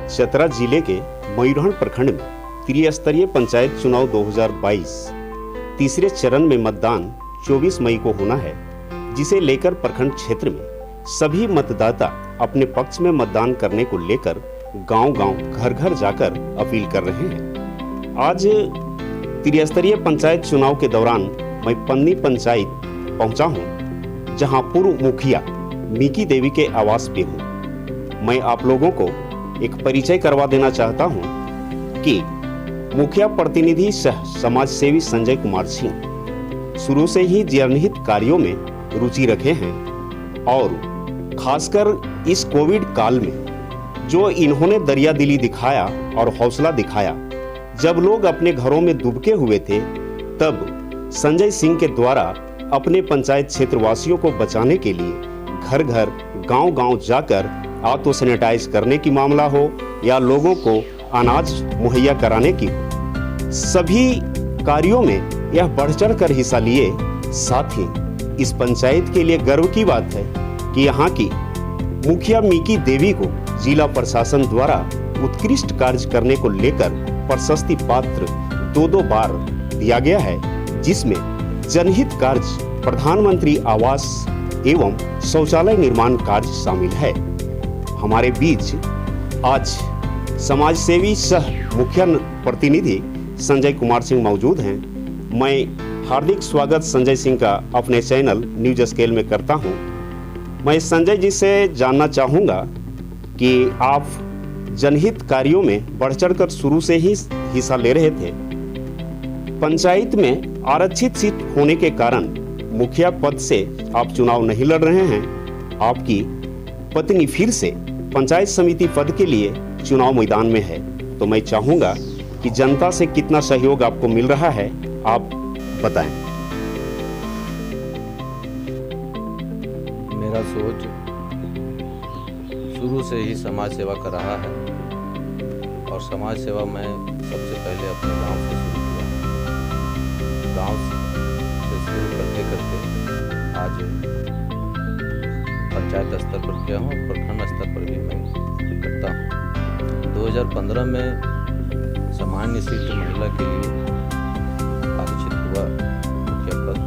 चतरा जिले के मयूरहंड प्रखंड में त्रिस्तरीय पंचायत चुनाव 2022 तीसरे चरण में मतदान 24 मई को होना है, जिसे लेकर प्रखंड क्षेत्र में सभी मतदाता अपने पक्ष में मतदान करने को लेकर गांव-गांव, घर-घर जाकर अपील कर रहे हैं। आज त्रिस्तरीय पंचायत चुनाव के दौरान मैं पन्नी पंचायत पहुंचा हूं, जहां पूर्व मुखिया मीकी देवी के आवास पे हूं। मैं आप लोगों को एक परिचय करवा देना चाहता हूं कि मुखिया प्रतिनिधि सह समाज सेवी संजय कुमार सिंह शुरू से ही जनहित कार्यों में रुचि रखे हैं और खासकर इस कोविड काल में जो इन्होंने दरियादिली दिखाया और हौसला दिखाया, जब लोग अपने घरों में दुबके हुए थे, तब संजय सिंह के द्वारा अपने पंचायत क्षेत्रवासियों को बचाने के लिए घर घर, गांव गांव जाकर ऑटो सैनिटाइज करने की मामला हो या लोगों को अनाज मुहैया कराने की हो, सभी कार्यों में यह बढ़ चढ़ कर हिस्सा लिए। साथ ही इस पंचायत के लिए गर्व की बात है कि यहाँ की मुखिया मीकी देवी को जिला प्रशासन द्वारा उत्कृष्ट कार्य करने को लेकर प्रशस्ति पात्र 2-2 बार दिया गया है, जिसमें जनहित कार्य, प्रधानमंत्री आवास एवं शौचालय निर्माण कार्य शामिल है। हमारे बीच आज समाज सेवी सह मुखिया प्रतिनिधि संजय कुमार सिंह मौजूद हैं। मैं हार्दिक स्वागत संजय सिंह का अपने चैनल न्यूज स्केल में करता हूं। मैं संजय जी से जानना चाहूँगा कि आप जनहित कार्यों में बढ़ चढ़कर शुरू से ही हिस्सा ले रहे थे। पंचायत में आरक्षित सीट होने के कारण मुखिया पद से आप चुनाव नहीं लड़ रहे हैं। आपकी पत्नी फिर से पंचायत समिति पद के लिए चुनाव मैदान में है, तो मैं चाहूँगा कि जनता से कितना सहयोग आपको मिल रहा है, आप बताएं। मेरा सोच शुरू से ही समाज सेवा कर रहा है और समाज सेवा मैं सबसे पहले अपने गांव से शुरू किया। गांव से शुरू करते करते आज पंचायत स्तर पर किया हूँ, प्रखंड स्तर पर भी मैं करता हूँ। 2015 में सामान्य सीट महिला के लिए आरक्षित हुआ मुखिया पद,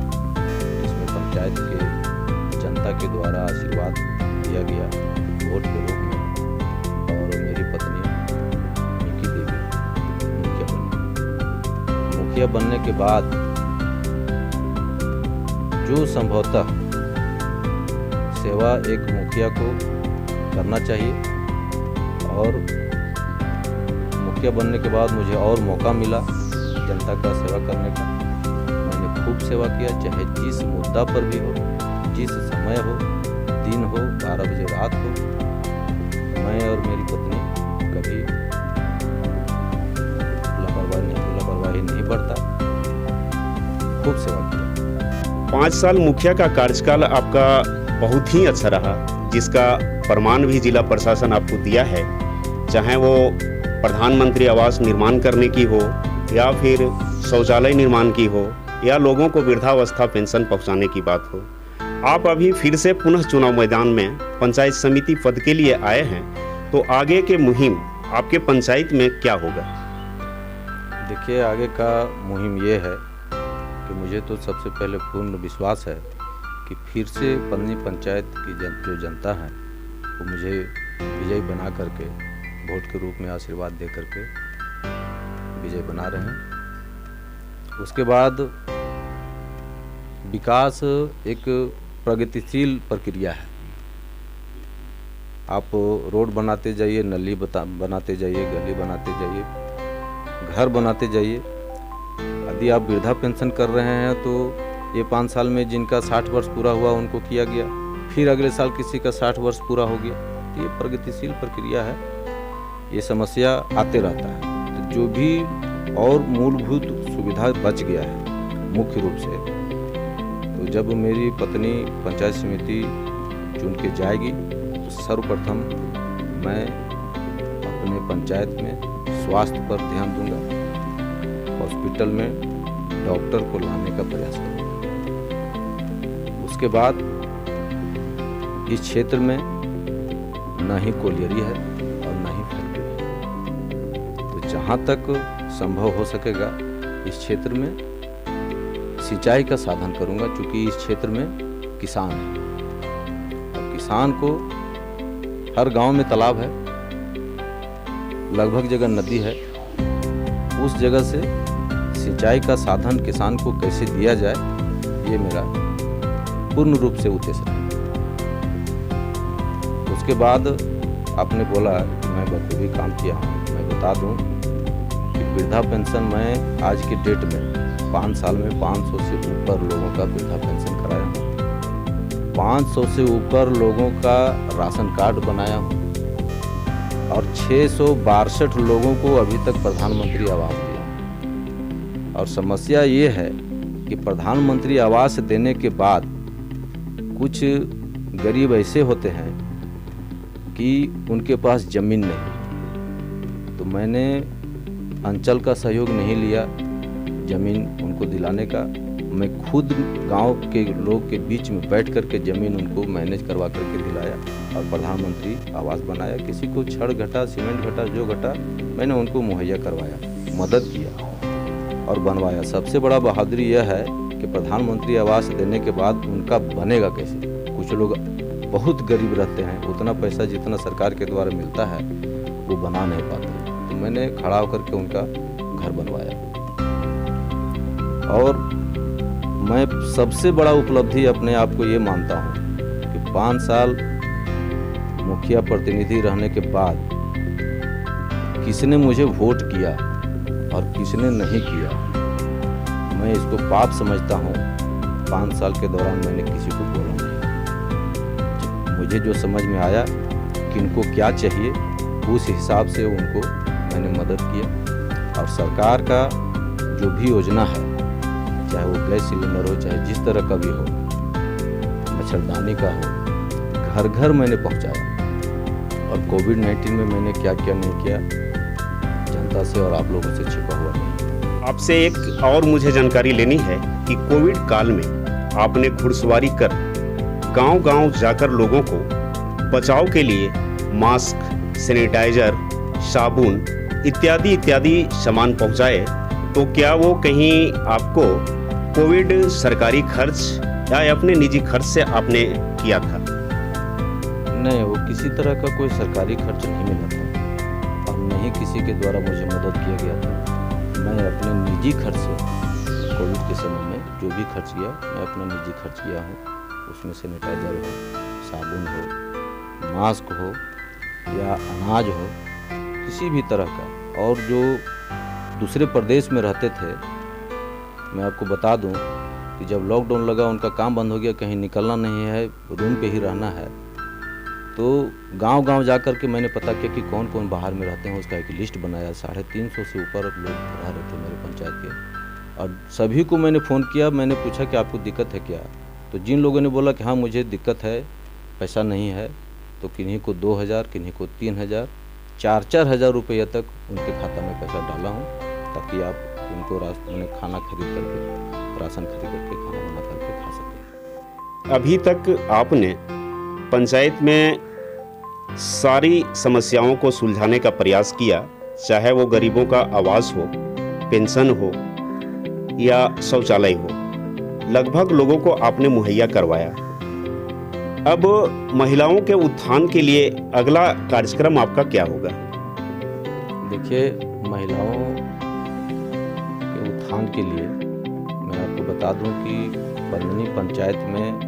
जिसमें पंचायत के जनता के द्वारा आशीर्वाद दिया गया वोट के रूप में, और मेरी पत्नी मीकी देवी मुखिया बनने के बाद जो संभवतः सेवा एक मुखिया को करना चाहिए, और मुखिया बनने के बाद मुझे और मौका मिला जनता का सेवा करने का। मैंने खूब सेवा किया, चाहे जिस मुद्दा पर भी हो, जिस समय हो, दिन हो, 12 बजे रात हो, मैं और मेरी पत्नी कभी लापरवाही नहीं बरता, खूब सेवा किया। 5 साल मुखिया का कार्यकाल आपका बहुत ही अच्छा रहा, जिसका प्रमाण भी जिला प्रशासन आपको दिया है, चाहे वो प्रधानमंत्री आवास निर्माण करने की हो या फिर शौचालय निर्माण की हो या लोगों को वृद्धावस्था पेंशन पहुंचाने की बात हो। आप अभी फिर से पुनः चुनाव मैदान में पंचायत समिति पद के लिए आए हैं, तो आगे के मुहिम आपके पंचायत में क्या होगा? देखिए, आगे का मुहिम ये है कि मुझे तो सबसे पहले पूर्ण विश्वास है कि फिर से पन्नी पंचायत की जो जनता है वो मुझे विजयी बना करके वोट के रूप में आशीर्वाद दे करके विजय बना रहे हैं। उसके बाद विकास एक प्रगतिशील प्रक्रिया है। आप रोड बनाते जाइए, नली बनाते जाइए, गली बनाते जाइए, घर बनाते जाइए। यदि आप वृद्धा पेंशन कर रहे हैं तो ये 5 साल में जिनका 60 वर्ष पूरा हुआ उनको किया गया, फिर अगले साल किसी का 60 वर्ष पूरा हो गया। तो ये प्रगतिशील प्रक्रिया है, ये समस्या आते रहता है। तो जो भी और मूलभूत सुविधा बच गया है मुख्य रूप से, तो जब मेरी पत्नी पंचायत समिति चुन के जाएगी तो सर्वप्रथम मैं अपने पंचायत में स्वास्थ्य पर ध्यान दूंगा, हॉस्पिटल में डॉक्टर को लाने का प्रयास करूंगा। उसके बाद इस क्षेत्र में न ही कोलियरी है और न ही फैक्ट्री है। जहाँ तक संभव हो सकेगा इस क्षेत्र में सिंचाई का साधन करूँगा, क्योंकि इस क्षेत्र में किसान है और किसान को हर गांव में तालाब है, लगभग जगह नदी है। उस जगह से सिंचाई का साधन किसान को कैसे दिया जाए, ये मेरा पूर्ण रूप से उद्देश्य है। उसके बाद आपने बोला कि मैं बखूबी काम किया हूँ। मैं बता दूँ कि वृद्धा पेंशन मैं आज की डेट में 5 साल में 500 से ऊपर लोगों का वृद्धा पेंशन कराया हूँ, 500 से ऊपर लोगों का राशन कार्ड बनाया हूँ और 662 लोगों को अभी तक प्रधानमंत्री आवास दिया। और समस्या ये है कि प्रधानमंत्री आवास देने के बाद कुछ गरीब ऐसे होते हैं कि उनके पास ज़मीन नहीं, तो मैंने अंचल का सहयोग नहीं लिया ज़मीन उनको दिलाने का। मैं खुद गांव के लोग के बीच में बैठ कर के ज़मीन उनको मैनेज करवा करके दिलाया और प्रधानमंत्री आवास बनाया। किसी को छड़ घटा, सीमेंट घटा, जो घटा मैंने उनको मुहैया करवाया, मदद किया और बनवाया। सबसे बड़ा बहादुरी यह है कि प्रधानमंत्री आवास देने के बाद उनका बनेगा कैसे। कुछ लोग बहुत गरीब रहते हैं, उतना पैसा जितना सरकार के द्वारा मिलता है वो बना नहीं पाते, तो मैंने खड़ा होकर के उनका घर बनवाया। और मैं सबसे बड़ा उपलब्धि अपने आप को ये मानता हूँ कि 5 साल मुखिया प्रतिनिधि रहने के बाद किसने मुझे वोट किया और किसने नहीं किया, मैं इसको पाप समझता हूँ। 5 साल के दौरान मैंने किसी को बोला नहीं। मुझे जो समझ में आया कि इनको क्या चाहिए, उस हिसाब से उनको मैंने मदद किया। और सरकार का जो भी योजना है, चाहे वो गैस सिलेंडर हो, चाहे जिस तरह का भी हो, मच्छरदानी का हो, घर घर मैंने पहुंचाया। और कोविड-19 में मैंने क्या क्या नहीं किया, जनता से और आप लोगों से छिपा हुआ नहीं। आपसे एक और मुझे जानकारी लेनी है कि कोविड काल में आपने घुड़सवारी कर गांव-गांव जाकर लोगों को बचाव के लिए मास्क, सैनिटाइजर, साबुन इत्यादि इत्यादि सामान पहुंचाए, तो क्या वो कहीं आपको कोविड सरकारी खर्च या अपने निजी खर्च से आपने किया था? नहीं, वो किसी तरह का कोई सरकारी खर्च नहीं मिला था और नहीं किसी के द्वारा मुझे मदद किया गया था। मैं अपने निजी खर्च से कोविड के समय में जो भी खर्च किया, मैं अपना निजी खर्च किया हूँ। उसमें सैनिटाइजर हो, साबुन हो, मास्क हो या अनाज हो, किसी भी तरह का। और जो दूसरे प्रदेश में रहते थे, मैं आपको बता दूं कि जब लॉकडाउन लगा, उनका काम बंद हो गया, कहीं निकलना नहीं है, रूम पे ही रहना है, तो गांव-गांव जा कर के मैंने पता किया कि कौन कौन बाहर में रहते हैं। उसका एक लिस्ट बनाया। 350 से ऊपर लोग रह रहे थे मेरे पंचायत के, और सभी को मैंने फ़ोन किया। मैंने पूछा कि आपको दिक्कत है क्या, तो जिन लोगों ने बोला कि हाँ मुझे दिक्कत है, पैसा नहीं है, तो किन्हीं को 2000, किन्हीं को 3000, 4-4 हज़ार रुपये तक उनके खाता में पैसा डाला हूँ, ताकि आप उनको खाना खरीद करके, राशन खरीद करके, खाना बना करके खा सकें। अभी तक आपने पंचायत में सारी समस्याओं को सुलझाने का प्रयास किया, चाहे वो गरीबों का आवास हो, पेंशन हो या शौचालय हो, लगभग लोगों को आपने मुहैया करवाया। अब महिलाओं के उत्थान के लिए अगला कार्यक्रम आपका क्या होगा? देखिए, महिलाओं के उत्थान के लिए मैं आपको बता दूं कि बरगनी पंचायत में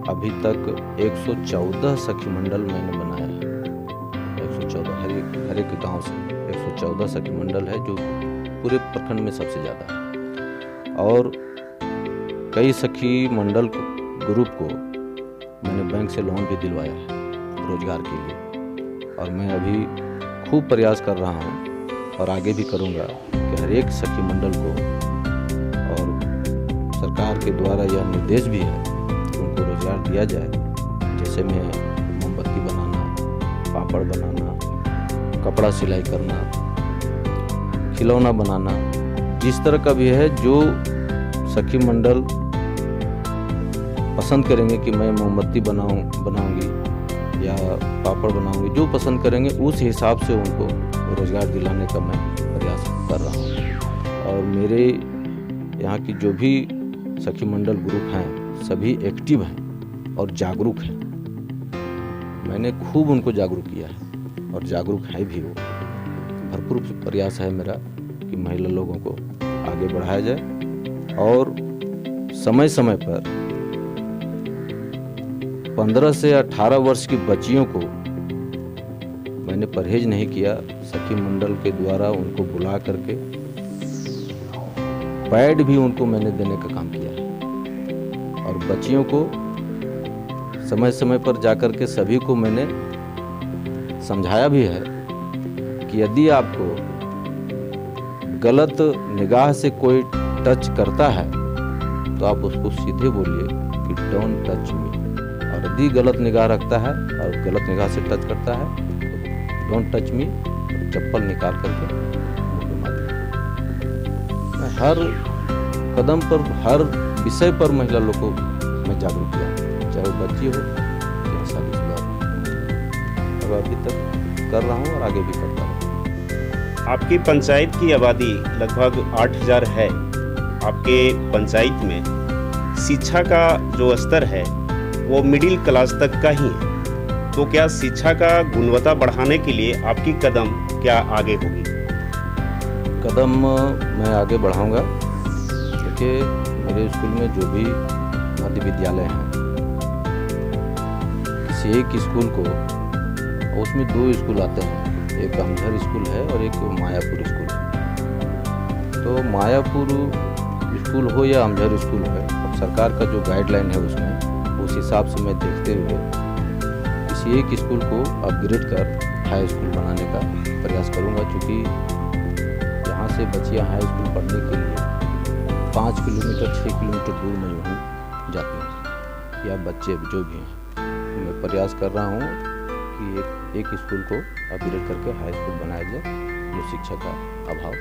अभी तक 114 सखी मंडल मैंने बनाया है। 114 हर एक गांव से 114 सखी मंडल है, जो पूरे प्रखंड में सबसे ज़्यादा है। और कई सखी मंडल ग्रुप को मैंने बैंक से लोन भी दिलवाया है रोजगार के लिए। और मैं अभी खूब प्रयास कर रहा हूँ और आगे भी करूँगा कि हर एक सखी मंडल को, और सरकार के द्वारा यह निर्देश भी है कि उनको रोजगार दिया जाए। जैसे में मोमबत्ती बनाना, पापड़ बनाना, कपड़ा सिलाई करना, खिलौना बनाना, जिस तरह का भी है, जो सखी मंडल पसंद करेंगे कि मैं मोमबत्ती बनाऊंगी या पापड़ बनाऊंगी, जो पसंद करेंगे उस हिसाब से उनको रोजगार दिलाने का मैं कर रहा हूँ। और मेरे यहाँ की जो भी सखी मंडल ग्रुप हैं सभी एक्टिव हैं और जागरूक हैं। मैंने खूब उनको जागरूक किया है और जागरूक है भी वो। भरपूर प्रयास है मेरा कि महिला लोगों को आगे बढ़ाया जाए और समय समय पर 15 से 18 वर्ष की बच्चियों को मैंने परहेज नहीं किया। सखी मंडल के द्वारा उनको बुला करके पैड भी उनको मैंने देने का काम किया है और बच्चियों को समय समय पर जाकर के सभी को मैंने समझाया भी है कि यदि आपको गलत निगाह से कोई टच करता है तो आप उसको सीधे बोलिए कि डोंट टच मी, और यदि गलत निगाह रखता है और गलत निगाह से टच करता है तो डोंट टच मी, चप्पल निकाल करके मुंह पे मार दिया। मैं हर कदम पर हर विषय पर महिला लोग को मैं जागरूक किया, चाहे वो बच्ची हो या शादीशुदा हो। और अभी तक कर रहा हूँ और आगे भी करता हूँ। आपकी पंचायत की आबादी लगभग 8000 है। आपके पंचायत में शिक्षा का जो स्तर है वो मिडिल क्लास तक का ही है, तो क्या शिक्षा का गुणवत्ता बढ़ाने के लिए आपकी कदम क्या आगे होगी? कदम मैं आगे बढ़ाऊंगा। देखिए, मेरे स्कूल में जो भी मध्य विद्यालय हैं, किसी एक स्कूल को, उसमें 2 स्कूल आते हैं, एक अमझर स्कूल है और एक मायापुर स्कूल है। तो मायापुर स्कूल हो या अमझर स्कूल है, अब सरकार का जो गाइडलाइन है उसमें उस हिसाब से मैं देखते हुए किसी एक स्कूल को अपग्रेड कर हाई स्कूल बनाने का प्रयास करूंगा। क्योंकि यहाँ से बच्चियाँ हाई स्कूल पढ़ने के लिए 5 किलोमीटर 6 किलोमीटर दूर में यूँ जाती हैं, या बच्चे जो भी हैं। मैं प्रयास कर रहा हूँ कि एक स्कूल को अपग्रेड करके हाई स्कूल बनाया जाए, जो शिक्षा का अभाव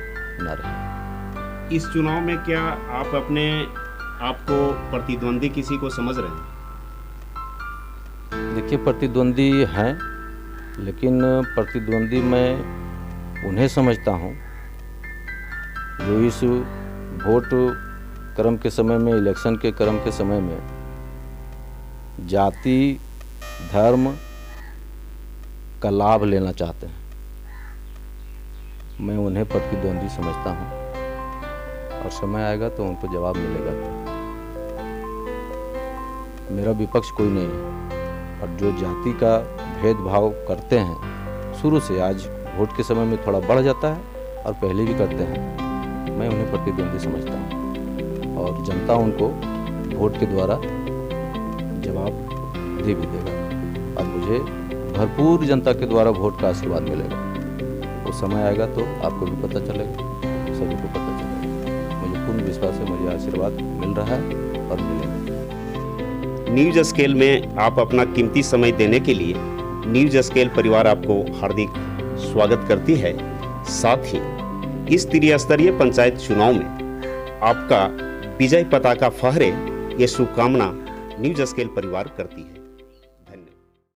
न रहे। इस चुनाव में क्या आप अपने आपको प्रतिद्वंदी किसी को समझ रहे हैं? देखिए, प्रतिद्वंदी हैं, लेकिन प्रतिद्वंदी मैं उन्हें समझता हूँ जो इस वोट क्रम के समय में, इलेक्शन के क्रम के समय में जाति धर्म का लाभ लेना चाहते हैं। मैं उन्हें प्रतिद्वंदी समझता हूँ और समय आएगा तो उनको जवाब मिलेगा। मेरा विपक्ष कोई नहीं है, और जो जाति का भेदभाव करते हैं शुरू से, आज वोट के समय में थोड़ा बढ़ जाता है और पहले भी करते हैं, मैं उन्हें प्रतिद्वंदी समझता हूँ और जनता उनको वोट के द्वारा जवाब दे भी देगा और मुझे भरपूर जनता के द्वारा वोट का आशीर्वाद मिलेगा। वो समय आएगा तो आपको भी पता चलेगा, सभी को पता चलेगा। मुझे पूर्ण विश्वास है, मुझे आशीर्वाद मिल रहा है और मिलेगा। न्यूज स्केल में आप अपना कीमती समय देने के लिए न्यूज स्केल परिवार आपको हार्दिक स्वागत करती है। साथ ही इस त्रिस्तरीय पंचायत चुनाव में आपका विजय पताका फहरे, ये शुभकामना न्यूज स्केल परिवार करती है।